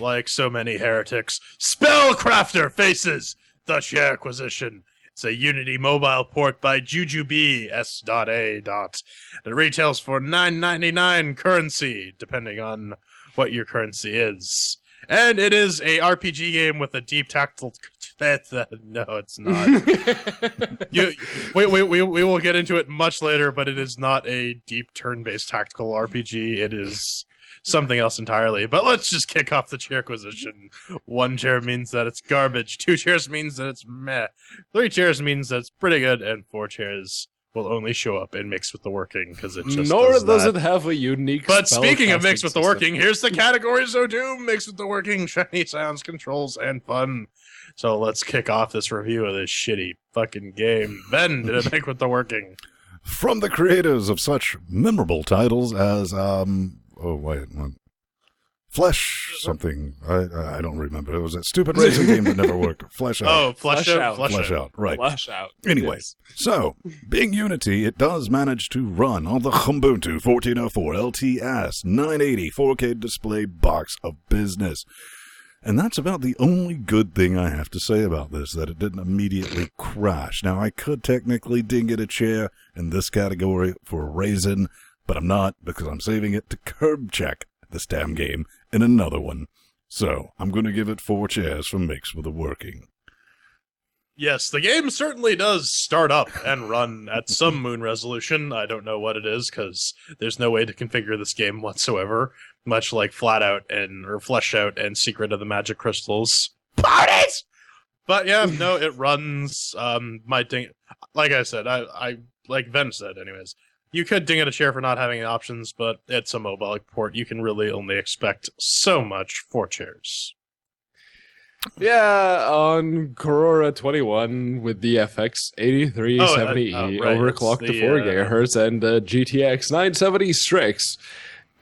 like so many heretics, Spellcrafter faces the CHAIRQUISITION. It's a Unity mobile port by Jujubee S.A. It retails for $9.99 currency, depending on what your currency is. And it is a RPG game with a deep tactile... No, it's not. We will get into it much later, but it is not a deep turn-based tactical RPG. It is something else entirely. But let's just kick off the CHAIRQUISITION. 1 chair means that it's garbage. 2 chairs means that it's meh. 3 chairs means that it's pretty good. And 4 chairs will only show up and mix with the working, because it just does it have a unique. But speaking of mix with the working, here's the categories of Doom: mix with the working, shiny sounds, controls, and fun. So let's kick off this review of this shitty fucking game. Ben, did it make with the working? From the creators of such memorable titles as Flesh something. I don't remember. It was that stupid racing game that never worked. Flesh Out. Oh, Flesh Out. Right. Flesh Out. Anyway, so, being Unity, it does manage to run on the Ubuntu 1404 LTS 980 4K display box of business. And that's about the only good thing I have to say about this, that it didn't immediately crash. Now, I could technically ding it a chair in this category for a reason, but I'm not, because I'm saving it to curb check this damn game in another one. So, I'm going to give it 4 chairs for mix with a working. Yes, the game certainly does start up and run at some moon resolution. I don't know what it is, because there's no way to configure this game whatsoever, much like Flat Out or Flesh Out and Secret of the Magic Crystals. Parties! But yeah, no, it runs. Like I said, I like Ven said, anyways. You could ding it a chair for not having options, but it's a mobile port. You can really only expect so much 4 chairs. Yeah, on Corora 21 with the FX 8370E overclocked to 4 GHz and the GTX 970 Strix.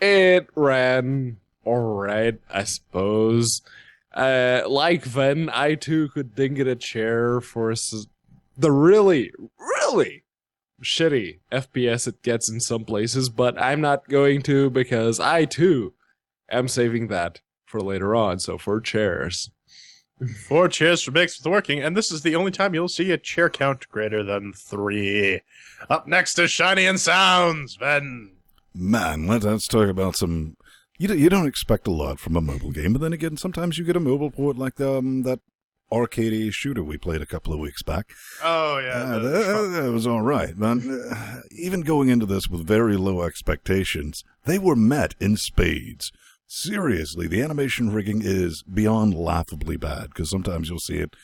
It ran alright, I suppose. Like Ven, I too could ding it a chair for the really, really shitty FPS it gets in some places, but I'm not going to, because I too am saving that for later on. So 4 chairs. 4 chairs for mix with working, and this is the only time you'll see a chair count greater than 3. Up next is Shiny and Sounds, Ben. Man, let's talk about some... You don't expect a lot from a mobile game, but then again, sometimes you get a mobile port like that arcadey shooter we played a couple of weeks back. Oh, yeah. That was all right. But even going into this with very low expectations, they were met in spades. Seriously, the animation rigging is beyond laughably bad, because sometimes you'll see it,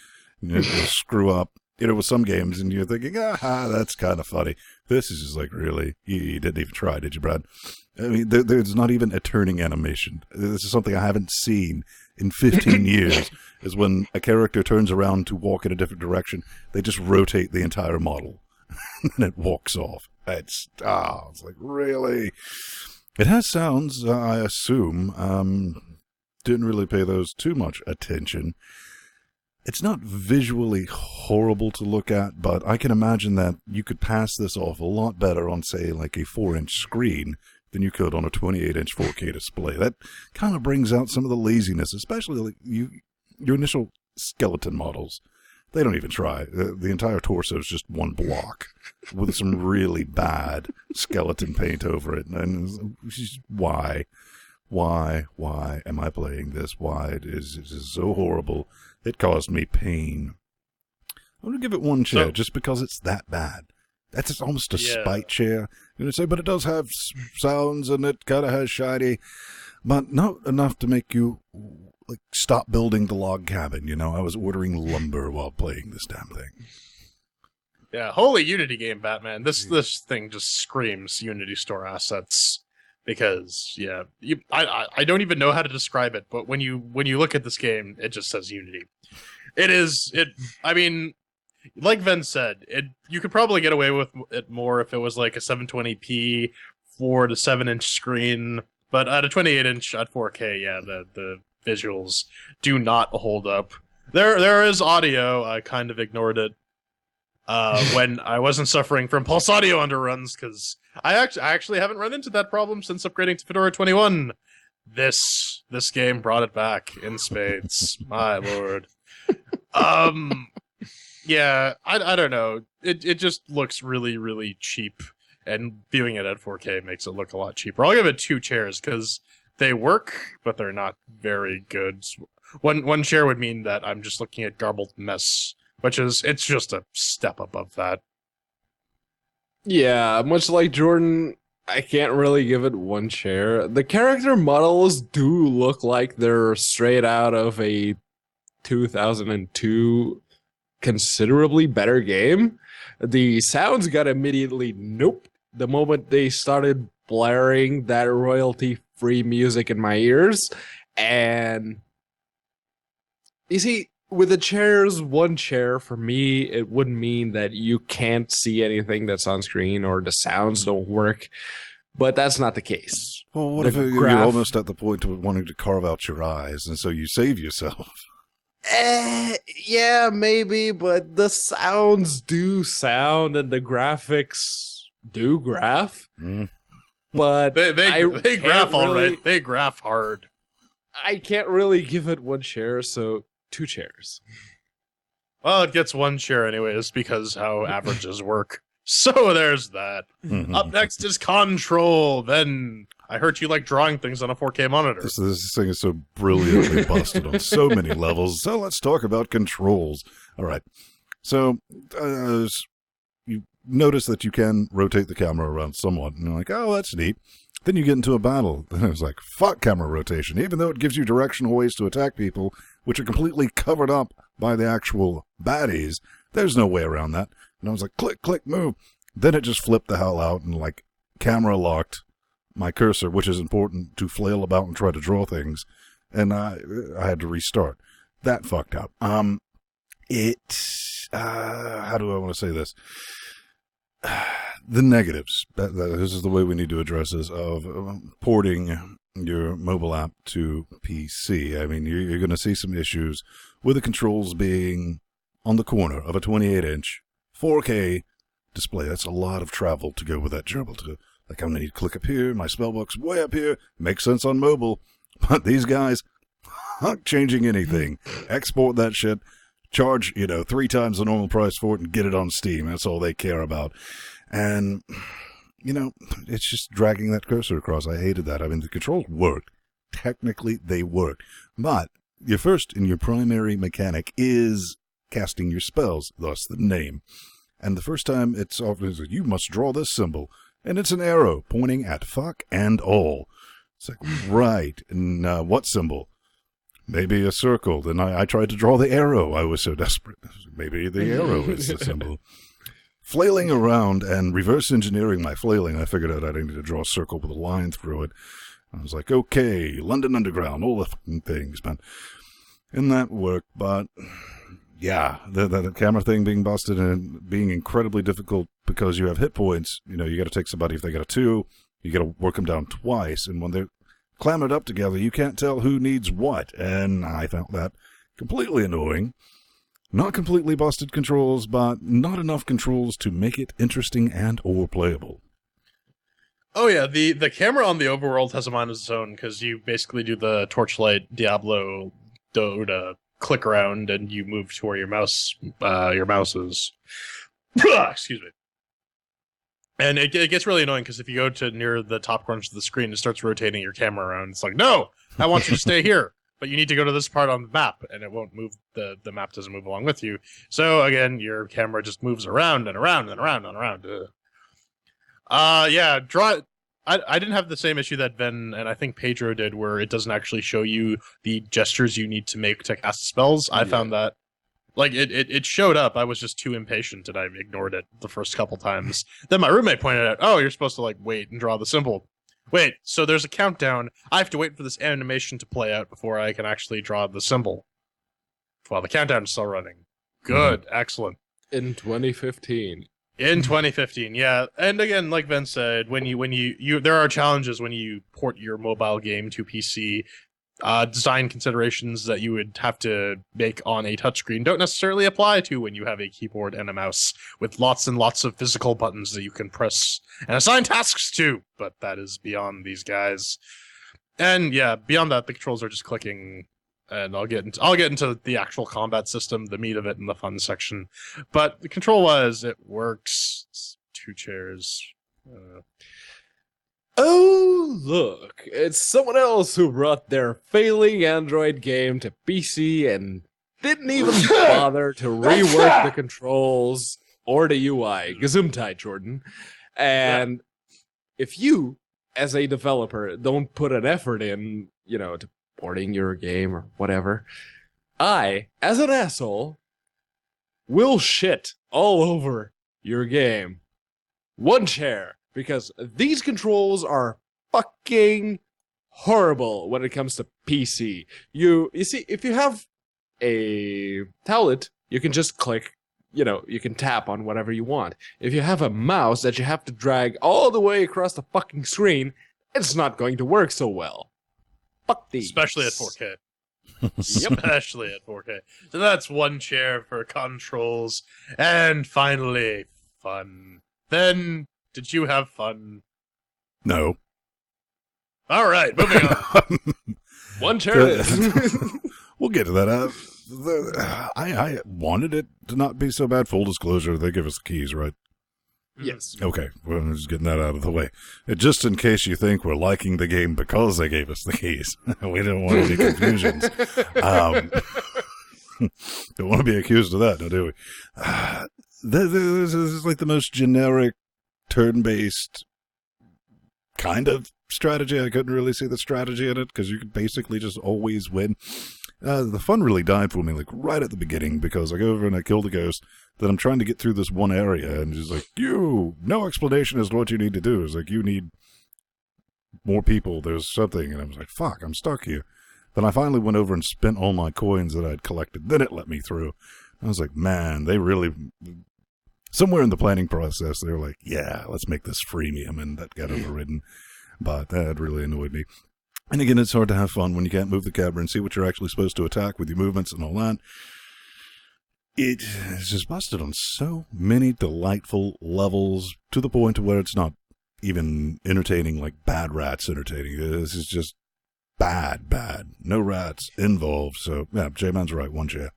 it'll screw up, with some games, and you're thinking, that's kind of funny. This is just like, really? You didn't even try, did you, Brad? I mean, there's not even a turning animation. This is something I haven't seen in 15 years, is when a character turns around to walk in a different direction, they just rotate the entire model, and it walks off. It's like, really? It has sounds, I assume. Didn't really pay those too much attention. It's not visually horrible to look at, but I can imagine that you could pass this off a lot better on, say, like a 4-inch screen than you could on a 28-inch 4K display. That kind of brings out some of the laziness, especially like your initial skeleton models. They don't even try. The entire torso is just one block with some really bad skeleton paint over it. And why am I playing this? Why it is so horrible? It caused me pain. I'm going to give it 1 chair just because it's that bad. That's almost a spite chair. You're going to say, but it does have sounds and it kind of has shiny, but not enough to make you like stop building the log cabin. I was ordering lumber while playing this damn thing. Yeah, holy Unity game, Batman. This thing just screams Unity Store assets. Because I don't even know how to describe it, but when you look at this game, it just says Unity. I mean, like Ven said, you could probably get away with it more if it was like a 720p 4 to 7-inch screen, but at a 28-inch at 4K, the visuals do not hold up. There is audio. I kind of ignored it when I wasn't suffering from pulse audio underruns, because I actually haven't run into that problem since upgrading to Fedora 21. This game brought it back in spades. My lord. Yeah, I don't know. It just looks really, really cheap, and viewing it at 4K makes it look a lot cheaper. I'll give it 2 chairs because they work, but they're not very good. One chair would mean that I'm just looking at garbled mess, it's just a step above that. Yeah, much like Jordan, I can't really give it 1 chair. The character models do look like they're straight out of a 2002 considerably better game. The sounds got immediately nope the moment they started blaring that royalty-free music in my ears. And you see, with the chairs, 1 chair, for me, it wouldn't mean that you can't see anything that's on screen or the sounds don't work. But that's not the case. Well, what if you're almost at the point of wanting to carve out your eyes, and so you save yourself? Yeah, maybe, but the sounds do sound, and the graphics do graph. But they graph all right. They graph hard. I can't really give it 1 chair, so 2 chairs. Well, it gets 1 chair anyways because how averages work. So there's that. Up next is Control. Then I heard you like drawing things on a 4K monitor. This thing is so brilliantly busted on so many levels. So let's talk about controls. All right. So you notice that you can rotate the camera around somewhat. And you're like, oh, that's neat. Then you get into a battle. Then it's like, fuck camera rotation. Even though it gives you directional ways to attack people, which are completely covered up by the actual baddies, there's no way around that. And I was like, click, click, move. Then it just flipped the hell out and like camera locked my cursor, which is important to flail about and try to draw things. And I had to restart. That fucked up. How do I want to say this? The negatives. This is the way we need to address this of porting your mobile app to PC. I mean, you're going to see some issues with the controls being on the corner of a 28-inch 4K display. That's a lot of travel to go with that gerbil. Like, I'm going to need to click up here. My spellbook's way up here. Makes sense on mobile. But these guys aren't changing anything. Export that shit. Charge, 3 times the normal price for it and get it on Steam. That's all they care about. And, it's just dragging that cursor across. I hated that. I mean, the controls worked. Technically, they worked. But your first and your primary mechanic is casting your spells, thus the name. And the first time it's often like, you must draw this symbol. And it's an arrow pointing at fuck and all. It's like, right. And what symbol? Maybe a circle. Then I tried to draw the arrow. I was so desperate. Maybe the arrow is the symbol. Flailing around and reverse engineering my flailing, I figured out I needed to draw a circle with a line through it. I was like, okay, London Underground, all the fucking things, man. And that worked, but yeah, the camera thing being busted and being incredibly difficult because you have hit points. You got to take somebody, if they got a 2, you got to work them down twice. And when they're clamored up together, you can't tell who needs what. And I found that completely annoying. Not completely busted controls, but not enough controls to make it interesting and or playable. Oh yeah, the camera on the overworld has a mind of its own because you basically do the Torchlight Diablo Dota click around and you move to where your mouse is. Excuse me. And it gets really annoying because if you go to near the top corners of the screen, it starts rotating your camera around. It's like, no, I want you to stay here. But you need to go to this part on the map, and it won't move. The map doesn't move along with you. So again, your camera just moves around and around and around and around. Yeah, draw. I didn't have the same issue that Ben and I think Pedro did, where it doesn't actually show you the gestures you need to make to cast spells. I found that, like, it showed up. I was just too impatient, and I ignored it the first couple times. Then my roommate pointed out, "Oh, you're supposed to like wait and draw the symbol." Wait, so there's a countdown. I have to wait for this animation to play out before I can actually draw the symbol. While the countdown is still running. Good, excellent. In 2015. In 2015, yeah. And again, like Ben said, when you there are challenges when you port your mobile game to PC. Design considerations that you would have to make on a touchscreen don't necessarily apply to when you have a keyboard and a mouse with lots and lots of physical buttons that you can press and assign tasks to, but that is beyond these guys. And yeah, beyond that, the controls are just clicking, and I'll get into the actual combat system, the meat of it, in the fun section. But the control-wise, it works. It's 2 chairs. Oh, look, it's someone else who brought their failing Android game to PC and didn't even bother to rework the controls or the UI. Gesundheit, Jordan. And if you, as a developer, don't put an effort in, to porting your game or whatever, I, as an asshole, will shit all over your game. 1 chair. Because these controls are fucking horrible when it comes to PC. You see, if you have a tablet, you can just click, you can tap on whatever you want. If you have a mouse that you have to drag all the way across the fucking screen, it's not going to work so well. Fuck these. Especially at 4K. Especially at 4K. So that's 1 chair for controls. And finally, fun. Then... did you have fun? No. All right, moving on. 1 chair. We'll get to that. I wanted it to not be so bad. Full disclosure, they give us the keys, right? Yes. Okay, well, I'm just getting that out of the way. Just in case you think we're liking the game because they gave us the keys. We don't want any confusions. Don't want to be accused of that, now do we? This is like the most generic turn-based kind of strategy. I couldn't really see the strategy in it because you could basically just always win. The fun really died for me like right at the beginning because I go over and I kill the ghost. Then I'm trying to get through this one area and she's like, no explanation as to what you need to do. It's like, you need more people. There's something. And I was like, fuck, I'm stuck here. Then I finally went over and spent all my coins that I'd collected. Then it let me through. I was like, man, they really... somewhere in the planning process, they were like, yeah, let's make this freemium, and that got overridden. But that really annoyed me. And again, it's hard to have fun when you can't move the camera and see what you're actually supposed to attack with your movements and all that. It is just busted on so many delightful levels, to the point where it's not even entertaining like Bad Rats entertaining. This is just bad. No rats involved. So, yeah, J-Man's right, 1 chair.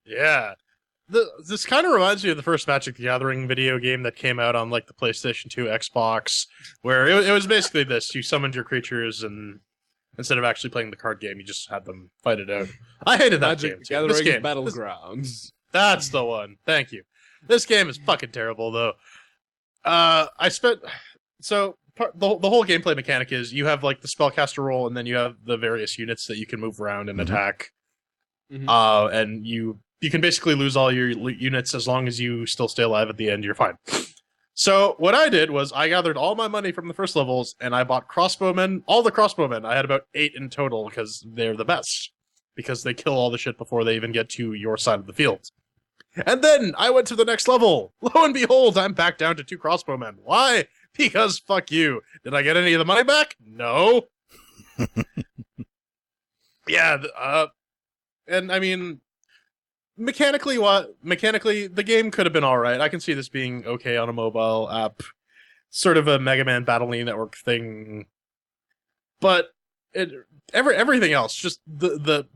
Yeah. This kind of reminds me of the first Magic the Gathering video game that came out on like the PlayStation 2, Xbox, where it was basically this. You summoned your creatures, and instead of actually playing the card game, you just had them fight it out. I hated that Magic game. the Gathering Battlegrounds. That's the one. Thank you. This game is fucking terrible, though. The whole gameplay mechanic is you have like the spellcaster role, and then you have the various units that you can move around and attack. Mm-hmm. And you can basically lose all your units as long as you still stay alive at the end. You're fine. So what I did was I gathered all my money from the first levels and I bought crossbowmen, all the crossbowmen. I had about 8 in total because they're the best. Because they kill all the shit before they even get to your side of the field. And then I went to the next level. Lo and behold, I'm back down to 2 crossbowmen. Why? Because fuck you. Did I get any of the money back? No. Yeah, and I mean... Mechanically, the game could have been all right. I can see this being okay on a mobile app, sort of a Mega Man Battle Network thing. But everything else, just the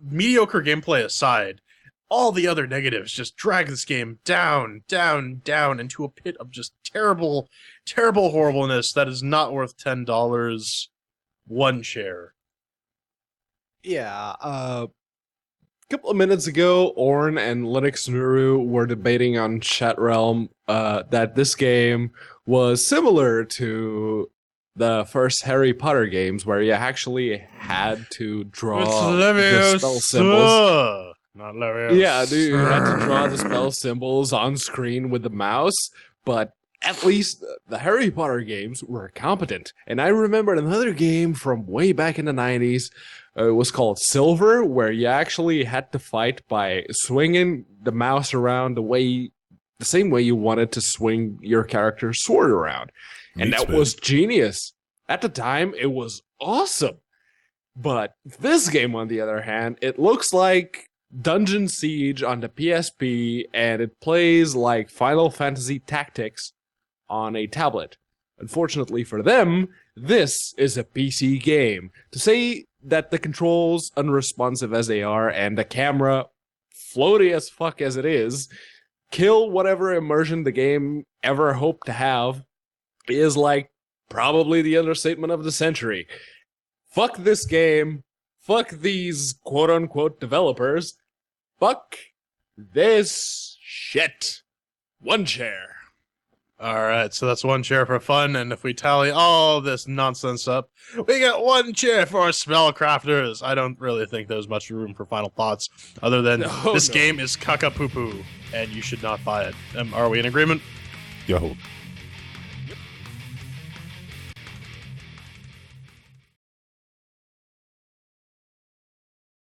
mediocre gameplay aside, all the other negatives just drag this game down into a pit of just terrible horribleness that is not worth $10. 1 chair. Yeah. Couple of minutes ago, Orn and Linux Nuru were debating on Chat Realm that this game was similar to the first Harry Potter games, where you actually had to draw the spell symbols. Not Leviosa. Yeah, dude, you had to draw the spell symbols on screen with the mouse, but at least the Harry Potter games were competent. And I remember another game from way back in the 90s. It was called Silver, where you actually had to fight by swinging the mouse around the same way you wanted to swing your character's sword around. And that was genius. At the time, it was awesome. But this game, on the other hand, it looks like Dungeon Siege on the PSP, and it plays like Final Fantasy Tactics on a tablet. Unfortunately for them, This is a PC game. To say that the controls, unresponsive as they are, and the camera, floaty as fuck as it is, kill whatever immersion the game ever hoped to have, is like probably the understatement of the century. Fuck this game. Fuck these quote-unquote developers. Fuck this shit. One chair. All right, so that's one chair for fun, and if we tally all this nonsense up, we get one chair for our Spellcrafters. I don't really think there's much room for final thoughts, other than this game is caca-poo-poo, and you should not buy it. Are we in agreement? Yo.